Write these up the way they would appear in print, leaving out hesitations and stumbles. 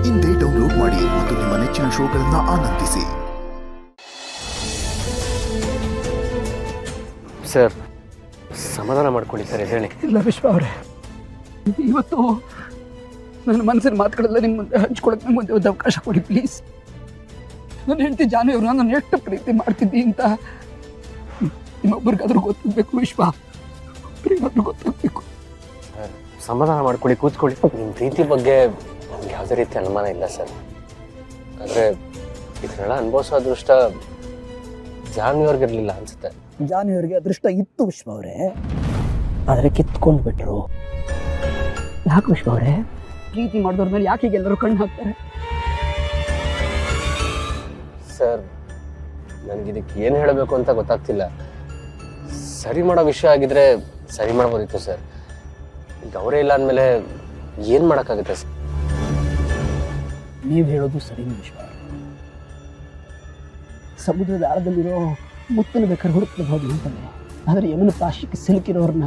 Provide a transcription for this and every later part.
ಇಂದೇ ಡೌನ್ಲೋಡ್ ಮಾಡಿ ಮತ್ತು ನಿಮ್ಮ ನೆಚ್ಚಿನ ಶೋಗಳನ್ನು ಆನಂದಿಸಿ. ಸರ್, ಸಮಾಧಾನ ಮಾಡ್ಕೊಳ್ಳಿ ಸರ್, ಹೇಳಿ. ಇಲ್ಲ ವಿಶ್ವ ಅವರೇ, ಇವತ್ತು ನನ್ನ ಮನಸ್ಸಿನ ಮಾತುಗಳೆಲ್ಲ ನಿಮ್ಮ ಮುಂದೆ ಹಂಚ್ಕೊಳ್ಳೋಕೆ ಮುಂದೆ ಒಂದು ಅವಕಾಶ ಕೊಡಿ ಪ್ಲೀಸ್. ನನ್ನ ಹೆಂಡತಿ ಜಾನು ಅವರು ನಾನು ಎಷ್ಟು ಪ್ರೀತಿ ಮಾಡ್ತಿದ್ದಿ ಅಂತ ಇನ್ನೊಬ್ಬರಿಗಾದ್ರೂ ಗೊತ್ತಾಗಬೇಕು ವಿಶ್ವ, ಒಬ್ಬರಿಗಾದ್ರೂ ಗೊತ್ತಾಗಬೇಕು. ಸರ್, ಸಮಾಧಾನ ಮಾಡ್ಕೊಳ್ಳಿ, ಕೂತ್ಕೊಳ್ಳಿ. ನಿಮ್ಮ ಪ್ರೀತಿ ಬಗ್ಗೆ ನಮ್ಗೆ ಯಾವುದೇ ರೀತಿ ಅನುಮಾನ ಇಲ್ಲ ಸರ್. ಆದರೆ ಇದನ್ನೆಲ್ಲ ಅನುಭವಿಸೋ ಅದೃಷ್ಟ ಜಾನ್ವಿಯವ್ರಿಗಿರಲಿಲ್ಲ ಅನ್ಸುತ್ತೆ. ಜಾನುವರಿಗೆ ಅದೃಷ್ಟ ಇತ್ತು ವಿಶ್ವ ಅವರೇ, ಆದರೆ ಕಿತ್ಕೊಂಡು ಬಿಟ್ರು. ಯಾಕೆ ವಿಶ್ವ ಅವರೇ, ಪ್ರೀತಿ ಮಾಡಿದವ್ರ ಮೇಲೆ ಯಾಕೆ ಎಲ್ಲರೂ ಕಣ್ಣು ಹಾಕ್ತಾರೆ? ಸರ್, ನನಗಿದಕ್ಕೆ ಏನು ಹೇಳಬೇಕು ಅಂತ ಗೊತ್ತಾಗ್ತಿಲ್ಲ. ಸರಿ ಮಾಡೋ ವಿಷಯ ಆಗಿದ್ರೆ ಸರಿ ಮಾಡ್ಬೋದಿತ್ತು ಸರ್. ಈಗ ಅವರೇ ಇಲ್ಲ ಅಂದಮೇಲೆ ಏನು ಮಾಡೋಕ್ಕಾಗುತ್ತೆ ಸರ್? ನೀವು ಹೇಳೋದು ಸರಿನೇ ವಿಶ್ವ. ಸಮುದ್ರದ ಆಳದಲ್ಲಿರೋ ಮುತ್ತನ ಬೇಕಾದ್ರೆ ಹುಡುಕಬಹುದು ಅಂತಾನೆ, ಆದರೆ ಯಮನ ಪಾಶಕ್ಕೆ ಸಿಲುಕಿರೋರನ್ನ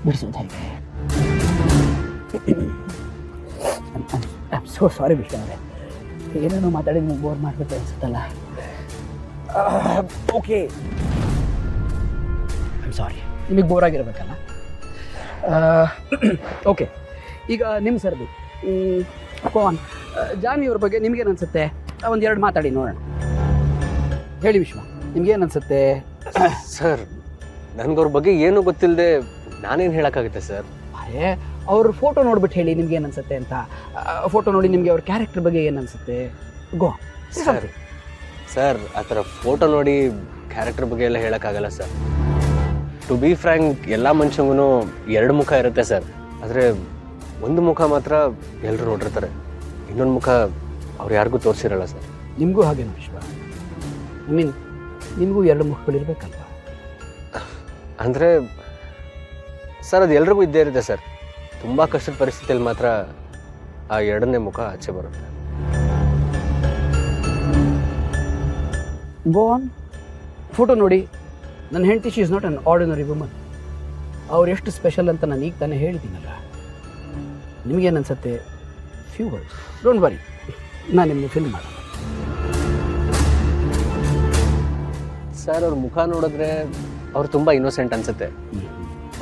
ಬಿಡಿಸೋದು ಹೇಗೆ? ಸೋ ಸಾರಿ ವಿಶ್ವ ಅವರೇ, ಏನೇನೋ ಮಾತಾಡಿ ನಿಮ್ಗೆ ಬೋರ್ ಮಾಡಬೇಕು ಅನ್ಸುತ್ತಲ್ಲ. ಓಕೆ, ಸಾರಿ, ನಿಮಗೆ ಬೋರ್ ಆಗಿರ್ಬೇಕಲ್ಲ. ಓಕೆ, ಈಗ ನಿಮ್ಮ ಸರ್ದು ಕೋನ್ ಜಾನ್ವಿಯವ್ರ ಬಗ್ಗೆ ನಿಮ್ಗೇನು ಅನಿಸುತ್ತೆ? ಒಂದೆರಡು ಮಾತಾಡಿ ನೋಡೋಣ. ಹೇಳಿ ವಿಶ್ವ, ನಿಮ್ಗೇನು ಅನಿಸುತ್ತೆ? ಸರ್, ನನಗವ್ರ ಬಗ್ಗೆ ಏನೂ ಗೊತ್ತಿಲ್ಲದೆ ನಾನೇನು ಹೇಳೋಕ್ಕಾಗುತ್ತೆ ಸರ್? ಅರೆ, ಅವ್ರ ಫೋಟೋ ನೋಡ್ಬಿಟ್ಟು ಹೇಳಿ ನಿಮ್ಗೇನು ಅನಿಸುತ್ತೆ ಅಂತ. ಫೋಟೋ ನೋಡಿ ನಿಮಗೆ ಅವ್ರ ಕ್ಯಾರೆಕ್ಟರ್ ಬಗ್ಗೆ ಏನು ಅನಿಸುತ್ತೆ? Go sir. ಸರ್, ಆ ಥರ ಫೋಟೋ ನೋಡಿ ಕ್ಯಾರೆಕ್ಟರ್ ಬಗ್ಗೆ ಎಲ್ಲ ಹೇಳೋಕ್ಕಾಗಲ್ಲ ಸರ್. ಟು ಬಿ ಫ್ರ್ಯಾಂಕ್, ಎಲ್ಲ ಮನುಷ್ಯಂಗೂ ಎರಡು ಮುಖ ಇರುತ್ತೆ ಸರ್. ಆದರೆ ಒಂದು ಮುಖ ಮಾತ್ರ ಎಲ್ಲರೂ ನೋಡಿರ್ತಾರೆ, ಇನ್ನೊಂದು ಮುಖ ಅವ್ರು ಯಾರಿಗೂ ತೋರಿಸಿರಲ್ಲ ಸರ್. ನಿಮಗೂ ಹಾಗೇನು ವಿಶ್ವ? ಐ ಮೀನ್, ನಿಮಗೂ ಎರಡು ಮುಖಗಳಿರ್ಬೇಕಲ್ವ? ಅಂದರೆ ಸರ್, ಅದು ಎಲ್ರಿಗೂ ಇದ್ದೇ ಇರುತ್ತೆ ಸರ್. ತುಂಬ ಕಷ್ಟದ ಪರಿಸ್ಥಿತಿಯಲ್ಲಿ ಮಾತ್ರ ಆ ಎರಡನೇ ಮುಖ ಆಚೆ ಬರುತ್ತೆ. Go on. ಫೋಟೋ ನೋಡಿ, ನನ್ನ ಹೆಂಡತಿ she is not an ordinary woman. ಅವ್ರು ಎಷ್ಟು ಸ್ಪೆಷಲ್ ಅಂತ ನಾನು ಈಗ ತಾನೇ ಹೇಳಿದ್ದೀನಲ್ಲ. ನಿಮಗೇನು ಅನ್ಸುತ್ತೆ? ಫ್ಯೂ ವರ್ಡ್ಸ್, ಡೋಂಟ್ ವರಿ, ನಾನು ನಿಮಗೆ ಫಿಲ್ ಮಾಡೋಣ. ಸರ್, ಅವ್ರ ಮುಖ ನೋಡಿದ್ರೆ ಅವ್ರು ತುಂಬ ಇನ್ನೋಸೆಂಟ್ ಅನ್ಸುತ್ತೆ.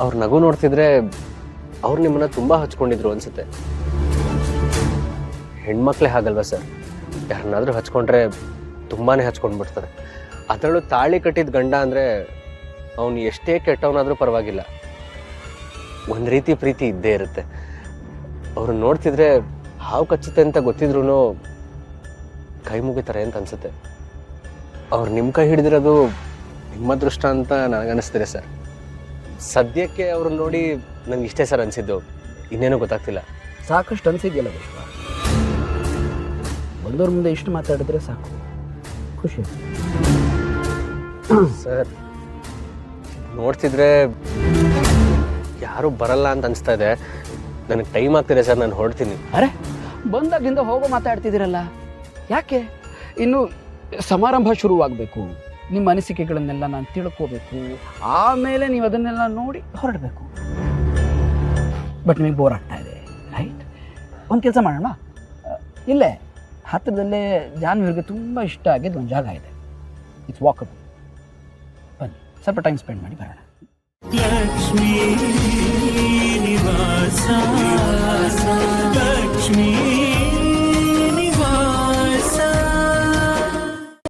ಅವ್ರ ನಗು ನೋಡ್ತಿದ್ರೆ ಅವ್ರು ನಿಮ್ಮನ್ನ ತುಂಬ ಹಚ್ಕೊಂಡಿದ್ರು ಅನ್ಸುತ್ತೆ. ಹೆಣ್ಮಕ್ಳೇ ಹಾಗಲ್ವಾ ಸರ್? ಯಾರನ್ನಾದ್ರೂ ಹಚ್ಕೊಂಡ್ರೆ ತುಂಬಾ ಹಚ್ಕೊಂಡ್ಬಿಡ್ತಾರೆ. ಅದರಲ್ಲೂ ತಾಳಿ ಕಟ್ಟಿದ ಗಂಡ ಅಂದರೆ ಅವನು ಎಷ್ಟೇ ಕೆಟ್ಟವನಾದರೂ ಪರವಾಗಿಲ್ಲ, ಒಂದು ರೀತಿ ಪ್ರೀತಿ ಇದ್ದೇ ಇರುತ್ತೆ. ಅವ್ರನ್ನ ನೋಡ್ತಿದ್ರೆ ಹಾವು ಕಚ್ಚುತ್ತೆ ಅಂತ ಗೊತ್ತಿದ್ರು ಕೈ ಮುಗಿತಾರೆ ಅಂತ ಅನ್ಸುತ್ತೆ. ಅವ್ರು ನಿಮ್ಮ ಕೈ ಹಿಡಿದಿರೋದು ನಿಮ್ಮ ಅದೃಷ್ಟ ಅಂತ ನನಗನ್ನಿಸ್ತಿದೆ ಸರ್. ಸದ್ಯಕ್ಕೆ ಅವ್ರನ್ನ ನೋಡಿ ನಂಗೆ ಇಷ್ಟೇ ಸರ್ ಅನಿಸಿದ್ದು, ಇನ್ನೇನೂ ಗೊತ್ತಾಗ್ತಿಲ್ಲ. ಸಾಕಷ್ಟು ಅನಿಸಿದೆಯಲ್ಲ ವಿಶ್ವ, ಬಂದವ್ರ ಮುಂದೆ ಇಷ್ಟು ಮಾತಾಡಿದ್ರೆ ಸಾಕು, ಖುಷಿ ಸರ್. ನೋಡ್ತಿದ್ರೆ ಯಾರೂ ಬರಲ್ಲ ಅಂತ ಅನಿಸ್ತಾ ಇದೆ. ನನಗೆ ಟೈಮ್ ಆಗ್ತಿದೆ ಸರ್, ನಾನು ಹೊರಡ್ತೀನಿ. ಅರೆ, ಬಂದಾಗಿಂದ ಹೋಗೋ ಮಾತಾಡ್ತಿದ್ದೀರಲ್ಲ, ಯಾಕೆ? ಇನ್ನು ಸಮಾರಂಭ ಶುರುವಾಗಬೇಕು, ನಿಮ್ಮ ಅನಿಸಿಕೆಗಳನ್ನೆಲ್ಲ ನಾನು ತಿಳ್ಕೋಬೇಕು, ಆಮೇಲೆ ನೀವು ಅದನ್ನೆಲ್ಲ ನೋಡಿ ಹೊರಡಬೇಕು. ಬಟ್ ನಿಮಗೆ ಬೋರ್ ಆಗ್ತಾ ಇದೆ, ರೈಟ್? ಒಂದು ಕೆಲಸ ಮಾಡೋಣ, ಇಲ್ಲೇ ಹತ್ತಿರದಲ್ಲೇ ಜಾನ್ವಿಯವ್ರಿಗೆ ತುಂಬ ಇಷ್ಟ ಆಗಿದ್ದು ಒಂದು ಜಾಗ ಇದೆ, ಇಟ್ಸ್ ವಾಕಬಲ್. ಬನ್ನಿ, ಸ್ವಲ್ಪ ಟೈಮ್ ಸ್ಪೆಂಡ್ ಮಾಡಿ ಬರೋಣ. ಲಕ್ಷ್ಮೀ ನಿವಾಸ, ಲಕ್ಷ್ಮೀ